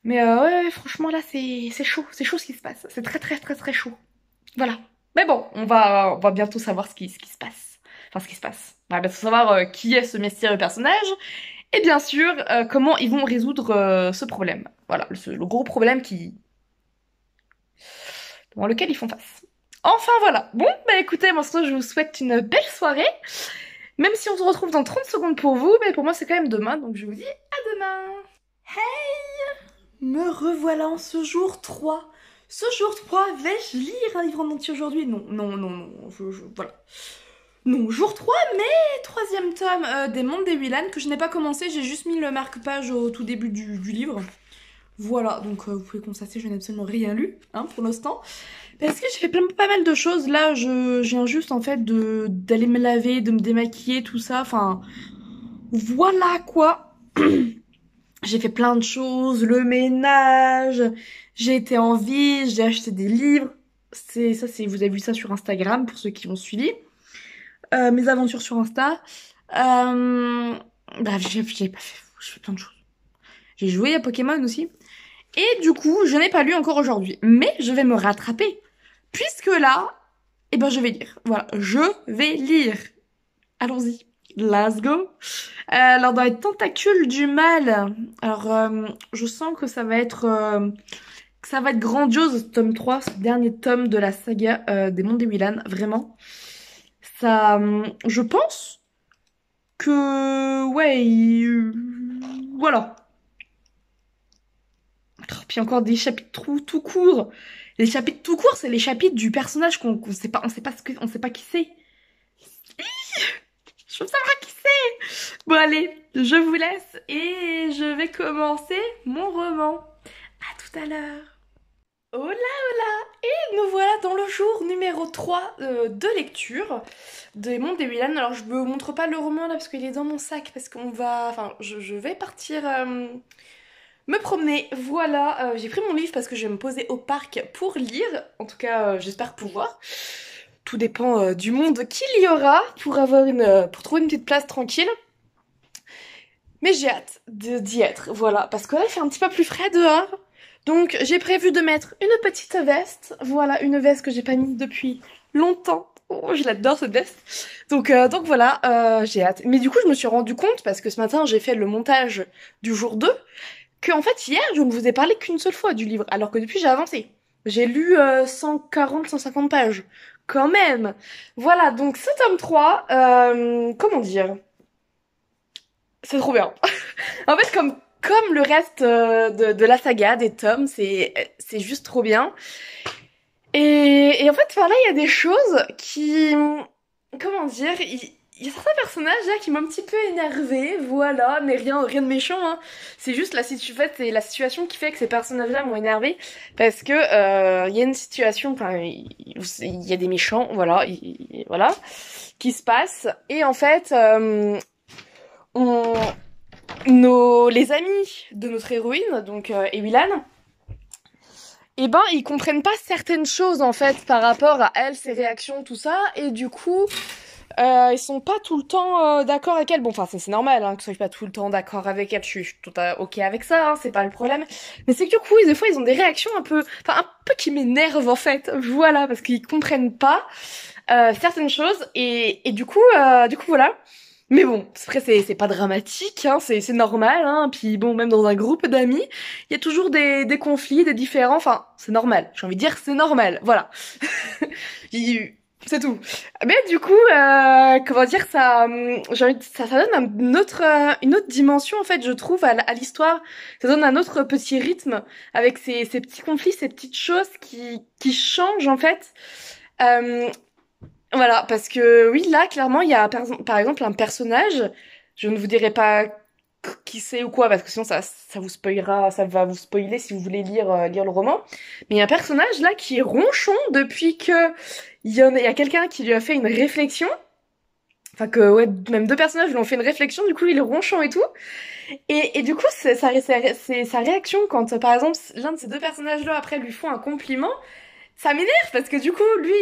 Mais ouais, franchement là c'est chaud ce qui se passe. C'est très très très très chaud. Voilà. Mais bon, on va bientôt savoir ce qui se passe. Enfin ce qui se passe. On va bientôt savoir qui est ce mystérieux personnage. Et bien sûr, comment ils vont résoudre ce problème. Voilà, le gros problème dans lequel ils font face. Enfin voilà. Bon, bah écoutez, moi je vous souhaite une belle soirée. Même si on se retrouve dans 30 secondes pour vous, mais pour moi c'est quand même demain, donc je vous dis à demain. Hey! Me revoilà en ce jour 3. Ce jour 3, vais-je lire un livre en entier aujourd'hui? Non, voilà. Non, jour 3, mais 3e tome des Mondes des Willan, que je n'ai pas commencé, j'ai juste mis le marque-page au tout début du livre. Voilà, donc vous pouvez constater, je n'ai absolument rien lu, hein, pour l'instant. Parce que j'ai fait pas mal de choses. Là, je viens juste, en fait, d'aller me laver, de me démaquiller, tout ça. Enfin, voilà, quoi. J'ai fait plein de choses, le ménage, j'ai été en ville, j'ai acheté des livres. Vous avez vu ça sur Instagram, pour ceux qui ont suivi. Mes aventures sur Insta. Bref, j'ai fait plein de choses. J'ai joué à Pokémon aussi. Et du coup, je n'ai pas lu encore aujourd'hui. Mais je vais me rattraper. Puisque là, eh ben je vais lire. Voilà, je vais lire. Allons-y. Let's go. Alors, dans les tentacules du mal, alors je sens que ça va être grandiose, ce tome 3, ce dernier tome de la saga des Mondes des Willan, vraiment. Ça, je pense que, ouais, voilà. Oh, puis encore des chapitres tout courts. Les chapitres tout courts, c'est les chapitres du personnage qu'on sait pas, on sait pas qui c'est. Je veux savoir qui c'est. Bon allez, je vous laisse et je vais commencer mon roman. À tout à l'heure. Hola hola. Et nous voilà dans le jour numéro 3 de lecture des Mondes des Willan. Alors je vous montre pas le roman là parce qu'il est dans mon sac parce qu'on va... Enfin, je vais partir me promener. Voilà, j'ai pris mon livre parce que je vais me poser au parc pour lire. En tout cas, j'espère pouvoir. Tout dépend du monde qu'il y aura pour trouver une petite place tranquille. Mais j'ai hâte d'y être, voilà, parce que là il fait un petit peu plus frais dehors. Donc j'ai prévu de mettre une petite veste, voilà, une veste que j'ai pas mise depuis longtemps. Oh, je l'adore cette veste. Donc voilà, j'ai hâte. Mais du coup je me suis rendu compte, parce que ce matin j'ai fait le montage du jour 2, que en fait hier je ne vous ai parlé qu'une seule fois du livre, alors que depuis j'ai avancé. J'ai lu 140-150 pages. Quand même. Voilà, donc ce tome 3, comment dire? C'est trop bien. En fait, comme le reste de la saga, des tomes, c'est juste trop bien. Et en fait, enfin, là, il y a des choses qui... Comment dire? Il y a certains personnages là qui m'ont un petit peu énervé, voilà, mais rien de méchant, hein. C'est juste en fait, c'est la situation qui fait que ces personnages-là m'ont énervé, parce que il y a une situation, enfin, il y a des méchants, voilà, voilà, qui se passent, et en fait, on, les amis de notre héroïne, donc Ewilan, eh ben ils comprennent pas certaines choses en fait par rapport à elle, ses réactions, tout ça, et du coup ils sont pas tout le temps d'accord avec elle. Bon, enfin c'est normal hein, que je sois pas tout le temps d'accord avec elle, je suis tout ok avec ça, hein, c'est pas le problème. Mais c'est que du coup des fois ils ont des réactions un peu qui m'énervent en fait, voilà, parce qu'ils comprennent pas certaines choses, et du coup voilà. Mais bon, après c'est pas dramatique, hein, c'est normal, hein. Puis bon, même dans un groupe d'amis, il y a toujours des conflits, des différends. Enfin, c'est normal. J'ai envie de dire c'est normal. Voilà, c'est tout. Mais du coup, comment dire ça, ça donne une autre dimension en fait, je trouve à l'histoire. Ça donne un autre petit rythme avec ces petits conflits, ces petites choses qui changent en fait. Euh, voilà, parce que oui, là, clairement, il y a par exemple un personnage, je ne vous dirai pas qui c'est ou quoi, parce que sinon ça vous spoilera, ça va vous spoiler si vous voulez lire le roman. Mais il y a un personnage là qui est ronchon depuis que il y a quelqu'un qui lui a fait une réflexion. Enfin que ouais, même deux personnages lui ont fait une réflexion, du coup il est ronchon et tout. Et du coup, c'est sa réaction quand, par exemple, l'un de ces deux personnages-là après lui font un compliment, ça m'énerve parce que du coup, lui,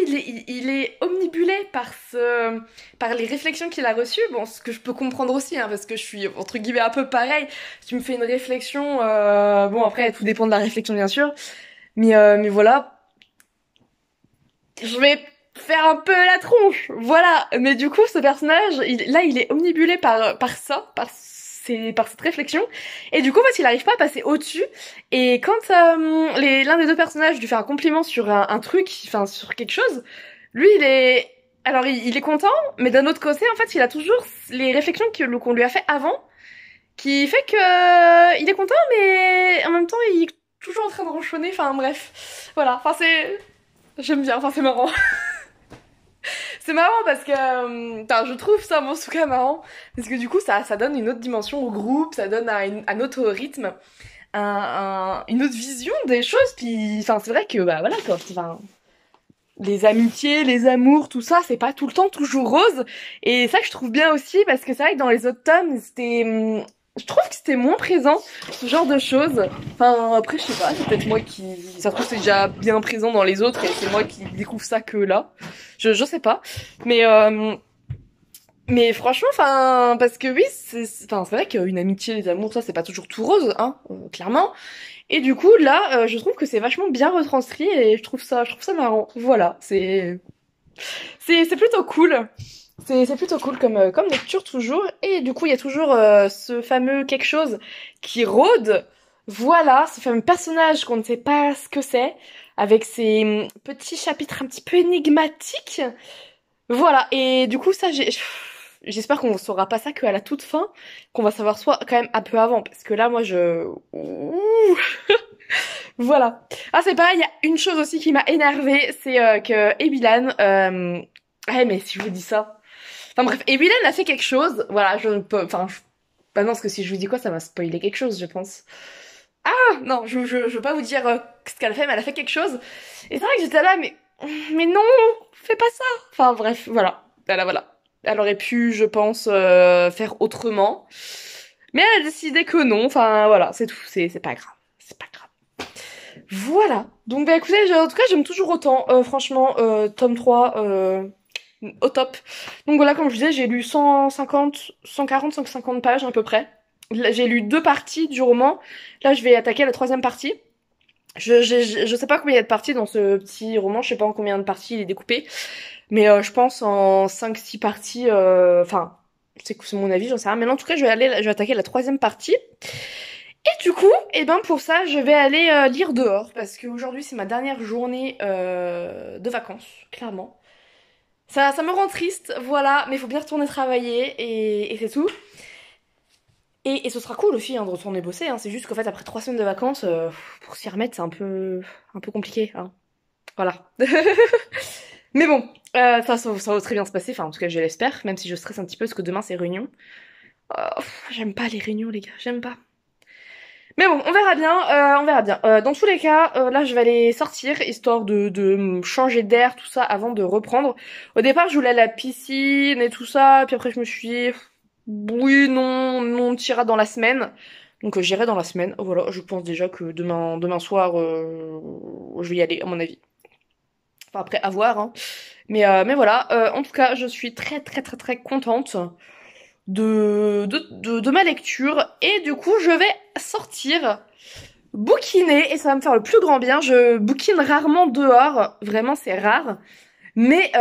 il est omnibulé par les réflexions qu'il a reçues. Bon, ce que je peux comprendre aussi, hein, parce que je suis entre guillemets un peu pareil. Si tu me fais une réflexion, bon après tout dépend de la réflexion bien sûr, mais voilà, je vais faire un peu la tronche, voilà. Mais du coup, ce personnage, là, il est omnibulé par ça, par cette réflexion, et du coup, en fait, il arrive pas à passer au-dessus. Et quand l'un des deux personnages lui fait un compliment sur un truc, enfin sur quelque chose, lui, il est content, mais d'un autre côté, en fait, il a toujours les réflexions qu'on lui a fait avant, qui fait que il est content, mais en même temps, il est toujours en train de ronchonner. Enfin bref, voilà. Enfin j'aime bien. Enfin c'est marrant. C'est marrant parce que, enfin, je trouve ça, en tout cas, marrant, parce que du coup, ça donne une autre dimension au groupe, ça donne un autre rythme, une autre vision des choses, puis, enfin, c'est vrai que, bah voilà, quoi, enfin, les amitiés, les amours, tout ça, c'est pas tout le temps toujours rose, et ça que je trouve bien aussi, parce que c'est vrai que dans les autres tomes, je trouve que c'était moins présent, ce genre de choses. Enfin, après, je sais pas, c'est peut-être moi qui... Ça se trouve, c'est déjà bien présent dans les autres, et c'est moi qui découvre ça que là. Je sais pas. Mais, euh, mais franchement, enfin, parce que oui, enfin, c'est vrai qu'une amitié, les amours, ça, c'est pas toujours tout rose, hein, clairement. Et du coup, là, je trouve que c'est vachement bien retranscrit, et je trouve ça marrant. Voilà, c'est plutôt cool. C'est plutôt cool comme lecture toujours. Et du coup, il y a toujours ce fameux quelque chose qui rôde. Voilà, ce fameux personnage qu'on ne sait pas ce que c'est, avec ses petits chapitres un petit peu énigmatiques. Voilà, et du coup, ça, j'espère qu'on saura pas ça qu'à la toute fin, qu'on va savoir soit quand même un peu avant, parce que là, moi, Ouh. Voilà. Ah, c'est pareil, il y a une chose aussi qui m'a énervée, c'est que Ebilan... mais si je vous dis ça... Enfin bref, Ebilan a fait quelque chose, voilà, je ne peux... Enfin, bah non, parce que si je vous dis quoi, ça va spoiler quelque chose, je pense. Ah, non, je veux pas vous dire ce qu'elle a fait, mais elle a fait quelque chose. Et c'est vrai que j'étais là, mais non, fais pas ça. Enfin bref, voilà. Voilà. Elle aurait pu, je pense, faire autrement. Mais elle a décidé que non. Enfin voilà, c'est tout. C'est pas grave. C'est pas grave. Voilà. Donc bah écoutez, en tout cas, j'aime toujours autant. Franchement, tome 3, au top. Donc voilà, comme je disais, j'ai lu 150, 140, 150 pages à peu près. J'ai lu 2 parties du roman. Là, je vais attaquer la troisième partie. Je sais pas combien il y a de parties dans ce petit roman, je sais pas en combien de parties il est découpé, mais je pense en 5-6 parties, enfin, c'est mon avis, j'en sais rien, mais en tout cas, je vais attaquer la troisième partie. Et du coup, eh ben pour ça, je vais aller lire dehors, parce qu'aujourd'hui c'est ma dernière journée de vacances, clairement. Ça me rend triste, voilà, mais il faut bien retourner travailler, et c'est tout. Et ce sera cool aussi hein, de retourner bosser, hein. C'est juste qu'en fait après 3 semaines de vacances, pour s'y remettre c'est un peu compliqué, hein. Voilà. Mais bon, ça va très bien se passer, enfin en tout cas je l'espère, même si je stresse un petit peu parce que demain c'est réunion. J'aime pas les réunions les gars, j'aime pas. Mais bon, on verra bien, on verra bien. Dans tous les cas, là je vais aller sortir, histoire de me changer d'air, tout ça, avant de reprendre. Au départ je voulais aller à la piscine et tout ça, puis après je me suis dit, oui, non, on ira dans la semaine. Donc j'irai dans la semaine, voilà, je pense déjà que demain soir, je vais y aller, à mon avis. Enfin après, à voir, hein. Mais voilà, en tout cas, je suis très très très très contente de ma lecture. Et du coup, je vais sortir, bouquiner, et ça va me faire le plus grand bien. Je bouquine rarement dehors, vraiment c'est rare. Mais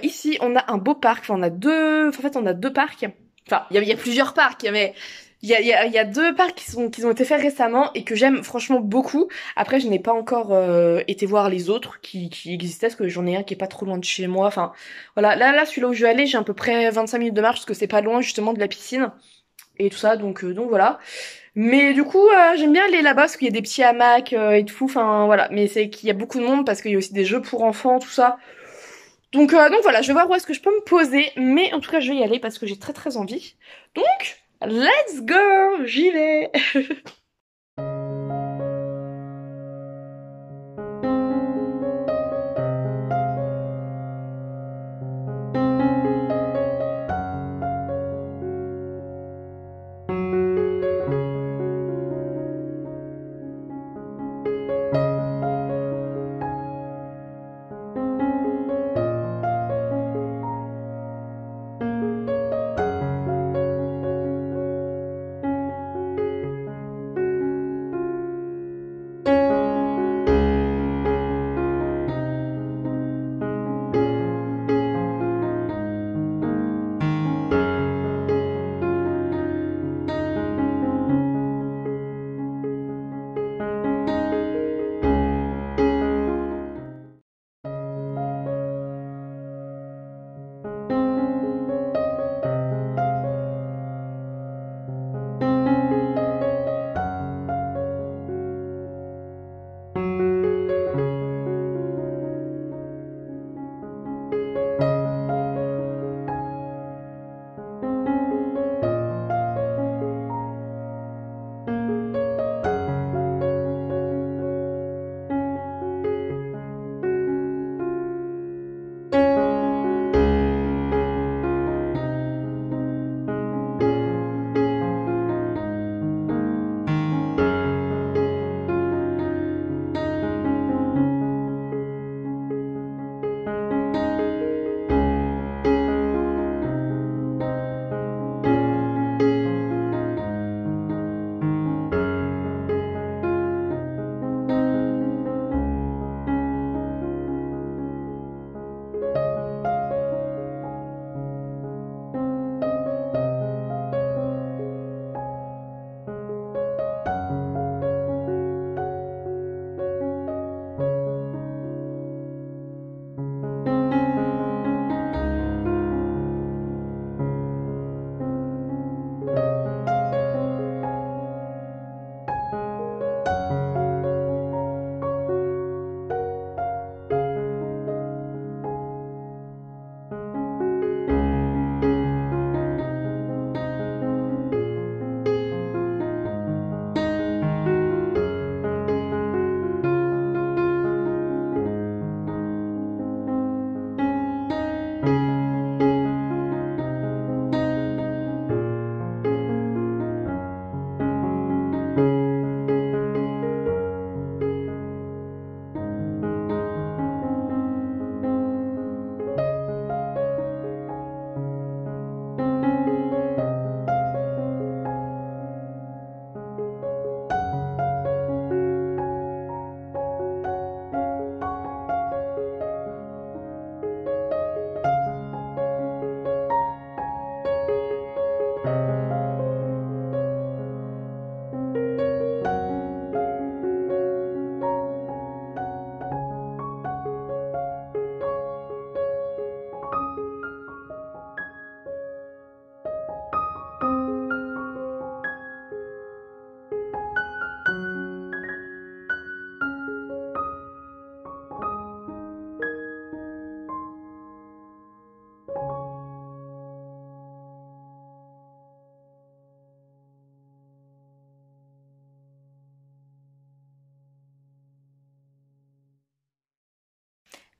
ici, on a un beau parc, enfin en fait on a 2 parcs. Enfin, il y a plusieurs parcs, mais il y a 2 parcs qui ont été faits récemment et que j'aime franchement beaucoup. Après, je n'ai pas encore été voir les autres qui existaient, parce que j'en ai un qui est pas trop loin de chez moi. Enfin, voilà. Là, celui-là où je vais aller, j'ai à peu près 25 minutes de marche, parce que c'est pas loin justement de la piscine et tout ça, donc voilà. Mais du coup, j'aime bien aller là-bas parce qu'il y a des petits hamacs et tout. Enfin, voilà. Mais c'est qu'il y a beaucoup de monde parce qu'il y a aussi des jeux pour enfants, tout ça. Donc voilà, je vais voir où est-ce que je peux me poser, mais en tout cas je vais y aller parce que j'ai très très envie. Donc, let's go, j'y vais.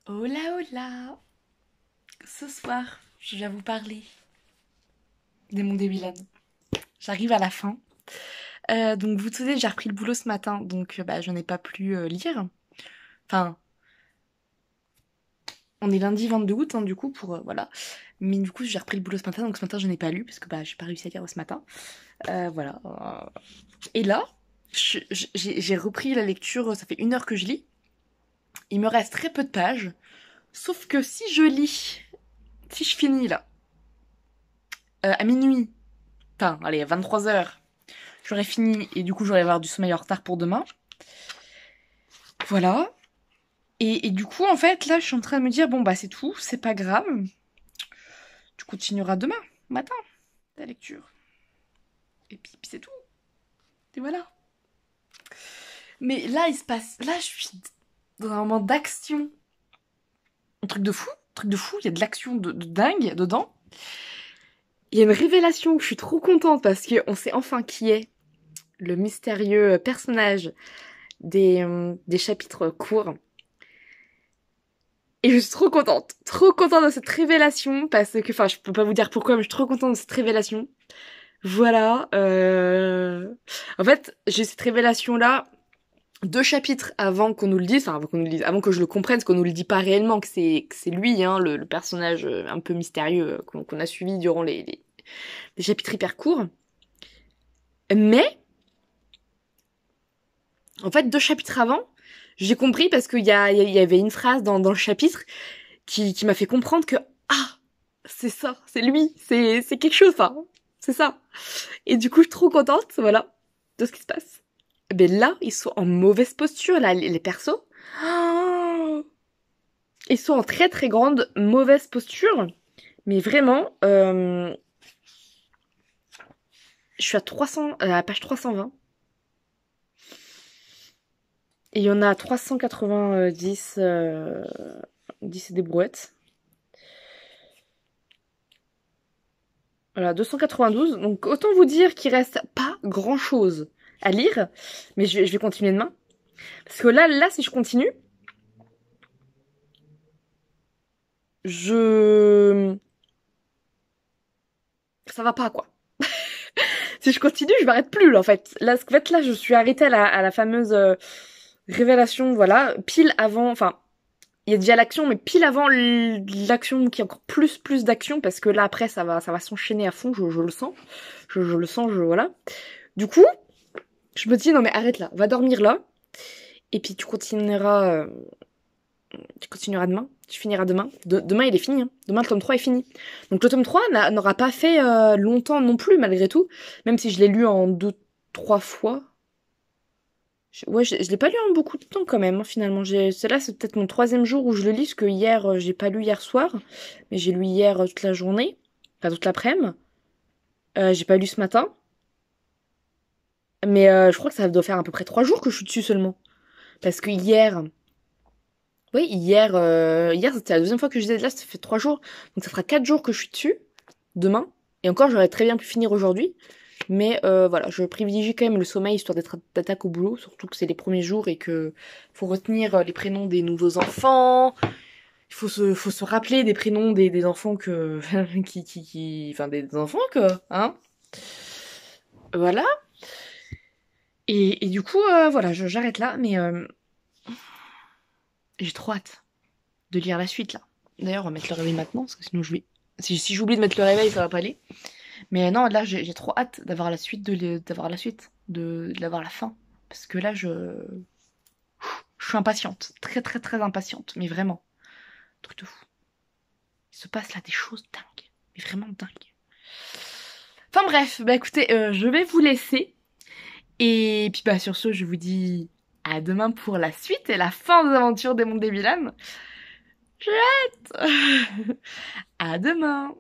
Hola hola. Ce soir, je vais vous parler des mondes des Milan. J'arrive à la fin. Donc vous savez, j'ai repris le boulot ce matin, donc bah, je n'ai pas pu lire. Enfin, on est lundi 22 août, hein, du coup, pour voilà. Mais du coup, j'ai repris le boulot ce matin, donc ce matin, je n'ai pas lu, parce que bah, j'ai pas réussi à lire ce matin. Voilà. Et là, j'ai repris la lecture, ça fait 1 heure que je lis. Il me reste très peu de pages, sauf que si je lis, si je finis là, à minuit, enfin, allez, à 23 h, j'aurai fini et du coup, j'aurai avoir du sommeil en retard pour demain. Voilà. Et du coup, en fait, là, je suis en train de me dire, bon, bah, c'est tout, c'est pas grave. Tu continueras demain matin ta lecture. Et puis c'est tout. Et voilà. Mais là, il se passe. Là, je suis dans un moment d'action. Un truc de fou. Un truc de fou. Il y a de l'action de dingue dedans. Il y a une révélation. Je suis trop contente parce qu'on sait enfin qui est le mystérieux personnage des chapitres courts. Et je suis trop contente de cette révélation, parce que, enfin, je peux pas vous dire pourquoi, mais je suis trop contente de cette révélation. Voilà. En fait, j'ai cette révélation-là 2 chapitres avant qu'on nous le dise, enfin avant qu'on nous le dise, avant que je le comprenne, parce qu'on nous le dit pas réellement que c'est lui, hein, le personnage un peu mystérieux qu'on a suivi durant les chapitres hyper courts. Mais en fait, 2 chapitres avant, j'ai compris parce qu'il y avait une phrase dans le chapitre qui m'a fait comprendre que ah, c'est ça, c'est lui, c'est quelque chose, enfin, c'est ça. Et du coup, je suis trop contente, voilà, de ce qui se passe. Mais là, ils sont en mauvaise posture, là, les persos. Oh, ils sont en très très grande mauvaise posture. Mais vraiment, je suis à 300, à la page 320. Et il y en a 390, 10 et des brouettes. Voilà, 292. Donc autant vous dire qu'il reste pas grand chose à lire. Mais je vais continuer demain. Parce que là, si je continue, ça va pas, quoi. Si je continue, je m'arrête plus, là, en fait. Là, là, je suis arrêtée à la fameuse révélation, voilà, pile avant, enfin, il y a déjà l'action, mais pile avant l'action, qui est encore plus d'action, parce que là, après, ça va s'enchaîner à fond, je le sens. Je le sens, voilà. Du coup, je me dis, non, mais arrête là, va dormir là, et puis tu continueras demain, tu finiras demain. Demain, il est fini, hein. Demain, le tome 3 est fini. Donc, le tome 3 n'aura pas fait longtemps non plus, malgré tout, même si je l'ai lu en 2, 3 fois. Ouais, je l'ai pas lu en beaucoup de temps quand même, hein, finalement. Celle-là, c'est peut-être mon 3e jour où je le lis, parce que hier, j'ai pas lu hier soir, mais j'ai lu hier toute la journée, enfin toute l'après-midi. J'ai pas lu ce matin, mais je crois que ça doit faire à peu près 3 jours que je suis dessus seulement. Parce que hier, oui, hier c'était la 2e fois que je disais là, ça fait 3 jours, donc ça fera 4 jours que je suis dessus, demain, et encore j'aurais très bien pu finir aujourd'hui. Mais voilà, je privilégie quand même le sommeil histoire d'être d'attaque au boulot, surtout que c'est les premiers jours et que faut retenir les prénoms des nouveaux enfants. Il faut se rappeler des prénoms des enfants que enfin des enfants que hein. Voilà. Et du coup voilà, j'arrête là, mais j'ai trop hâte de lire la suite là. D'ailleurs, on va mettre le réveil maintenant parce que sinon je vais si j'oublie de mettre le réveil, ça va pas aller. Mais non, là, j'ai trop hâte d'avoir la suite, d'avoir la suite, d'avoir la fin. Parce que là, je suis impatiente. Très, très, très impatiente. Mais vraiment. Truc de fou. Il se passe là des choses dingues. Mais vraiment dingues. Enfin bref, bah écoutez, je vais vous laisser. Et puis bah sur ce, je vous dis à demain pour la suite et la fin des aventures des mondes des Milan. J'ai hâte. À demain.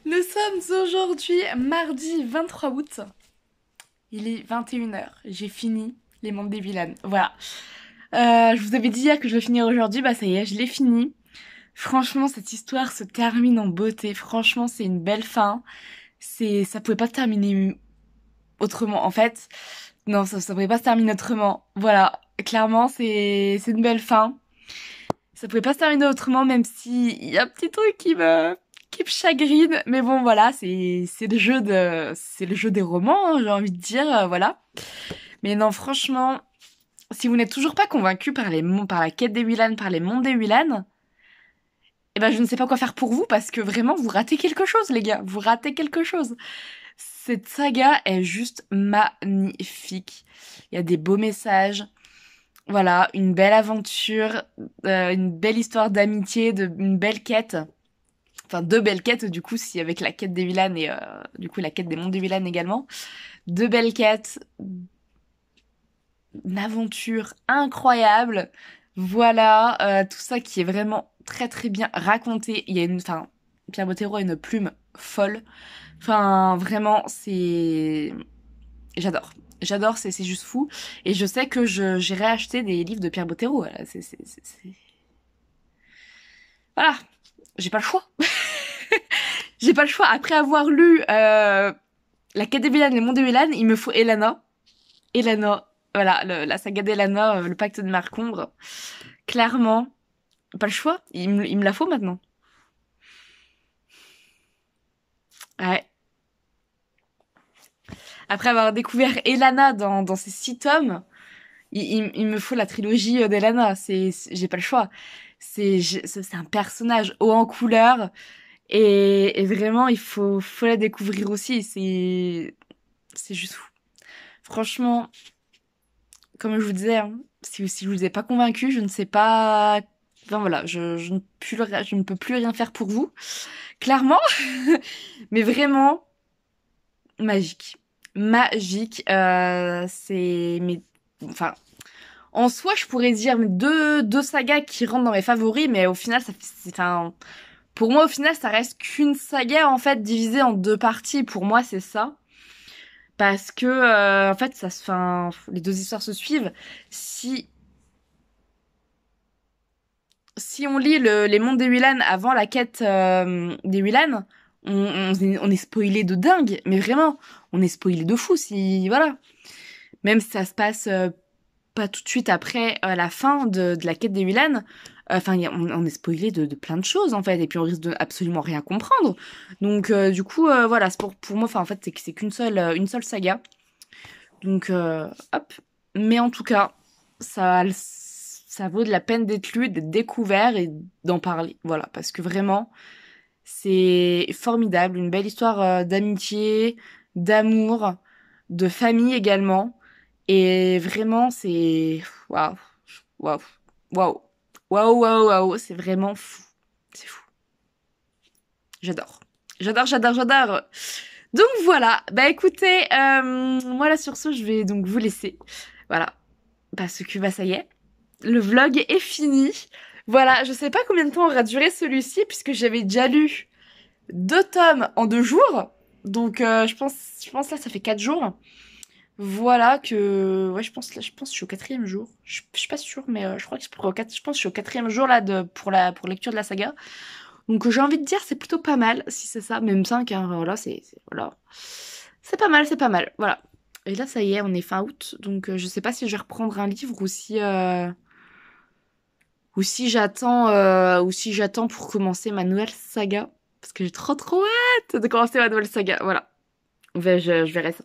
Nous sommes aujourd'hui mardi 23 août. Il est 21h. J'ai fini Les Mondes des Vilaines. Voilà. Je vous avais dit hier que je vais finir aujourd'hui. Bah ça y est, je l'ai fini. Franchement, cette histoire se termine en beauté. Franchement, c'est une belle fin. Ça pouvait pas se terminer autrement. En fait, non, ça pouvait pas se terminer autrement. Voilà. Clairement, c'est une belle fin. Ça pouvait pas se terminer autrement, même si il y a un petit truc qui me chagrine. Mais bon, voilà, c'est le jeu des romans, hein, j'ai envie de dire, voilà. Mais non, franchement, si vous n'êtes toujours pas convaincu par par la quête des Willan, par les mondes des Willan, eh ben, je ne sais pas quoi faire pour vous parce que vraiment, vous ratez quelque chose, les gars. Vous ratez quelque chose. Cette saga est juste magnifique. Il y a des beaux messages. Voilà, une belle aventure, une belle histoire d'amitié, une belle quête. Enfin, deux belles quêtes, du coup, si avec la quête des Willan et du coup la quête des mondes des Willan également. Deux belles quêtes, une aventure incroyable. Voilà, tout ça qui est vraiment très très bien raconté. Enfin, Pierre Bottero a une plume folle. Enfin, vraiment, j'adore. J'adore, c'est juste fou. Et je sais que j'irai acheter des livres de Pierre Bottero. Voilà, voilà. J'ai pas le choix. J'ai pas le choix. Après avoir lu La Quête des Villaines, Les Mondes des Villaines, il me faut Elana. Elana, voilà, la saga d'Elana, le pacte de Marcombre. Clairement, pas le choix. Il me la faut maintenant. Ouais. Après avoir découvert Elana dans ces 6 tomes, il me faut la trilogie d'Elana. J'ai pas le choix. C'est un personnage haut en couleur et vraiment faut la découvrir aussi. C'est juste fou. Franchement, comme je vous disais, hein, si je vous ai pas convaincu, je ne sais pas. Enfin voilà, je ne peux plus rien faire pour vous, clairement. Mais vraiment magique, magique. Enfin, en soi, je pourrais dire deux sagas qui rentrent dans mes favoris, mais au final, enfin, pour moi, au final, ça reste qu'une saga en fait divisée en 2 parties. Pour moi, c'est ça. Parce que en fait enfin, les 2 histoires se suivent. Si on lit les mondes des Willan avant la quête des Willan, on est spoilé de dingue, mais vraiment, on est spoilé de fou si voilà. Même si ça se passe pas tout de suite après la fin de la quête des Willan, enfin on est spoilé de plein de choses en fait, et puis on risque de absolument rien comprendre. Donc du coup voilà, c'est pour moi, enfin en fait c'est une seule saga. Donc hop. Mais en tout cas, ça vaut de la peine d'être lu, d'être découvert et d'en parler. Voilà, parce que vraiment, c'est formidable. Une belle histoire d'amitié, d'amour, de famille également. Et vraiment, c'est... Waouh, waouh, waouh, waouh, waouh, waouh, c'est vraiment fou. C'est fou. J'adore. J'adore, j'adore, j'adore. Donc voilà, bah écoutez, moi là sur ce, je vais donc vous laisser. Voilà, parce que bah ça y est, le vlog est fini. Voilà, je sais pas combien de temps aura duré celui-ci, puisque j'avais déjà lu 2 tomes en 2 jours. Donc je pense là ça fait 4 jours. Voilà que... Ouais, je pense que je suis au 4e jour. Je suis pas sûre, mais je crois que je pense que je suis au 4e jour là pour lecture de la saga. Donc j'ai envie de dire c'est plutôt pas mal, si c'est ça, même 5, hein, voilà, voilà. C'est pas mal, c'est pas mal, voilà. Et là ça y est, on est fin août, donc je sais pas si je vais reprendre un livre ou si j'attends pour commencer ma nouvelle saga. Parce que j'ai trop hâte de commencer ma nouvelle saga, voilà. Je verrai ça.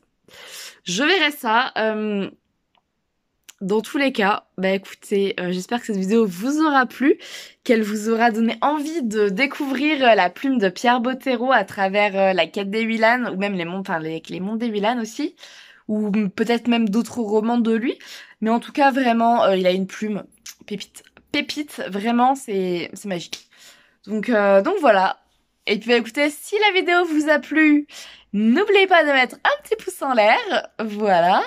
Je verrai ça. Dans tous les cas, bah écoutez, j'espère que cette vidéo vous aura plu, qu'elle vous aura donné envie de découvrir la plume de Pierre Bottero à travers la quête des Willan, ou même les mondes des Willan aussi, ou peut-être même d'autres romans de lui. Mais en tout cas, vraiment, il a une plume pépite. Pépite, vraiment, c'est magique. Donc voilà. Et puis bah, écoutez, si la vidéo vous a plu, n'oubliez pas de mettre un petit pouce en l'air, voilà.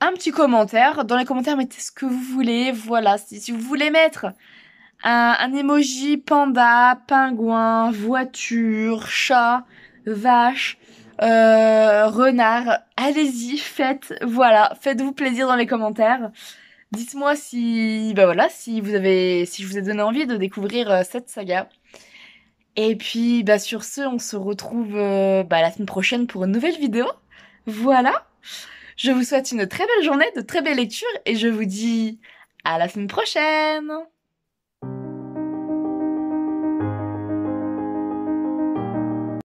Un petit commentaire. Dans les commentaires, mettez ce que vous voulez. Voilà, si vous voulez mettre un emoji panda, pingouin, voiture, chat, vache, renard. Allez-y, voilà, faites-vous plaisir dans les commentaires. Dites-moi si, bah voilà, si je vous ai donné envie de découvrir cette saga. Et puis, bah sur ce, on se retrouve la semaine prochaine pour une nouvelle vidéo. Voilà. Je vous souhaite une très belle journée, de très belles lectures, et je vous dis à la semaine prochaine!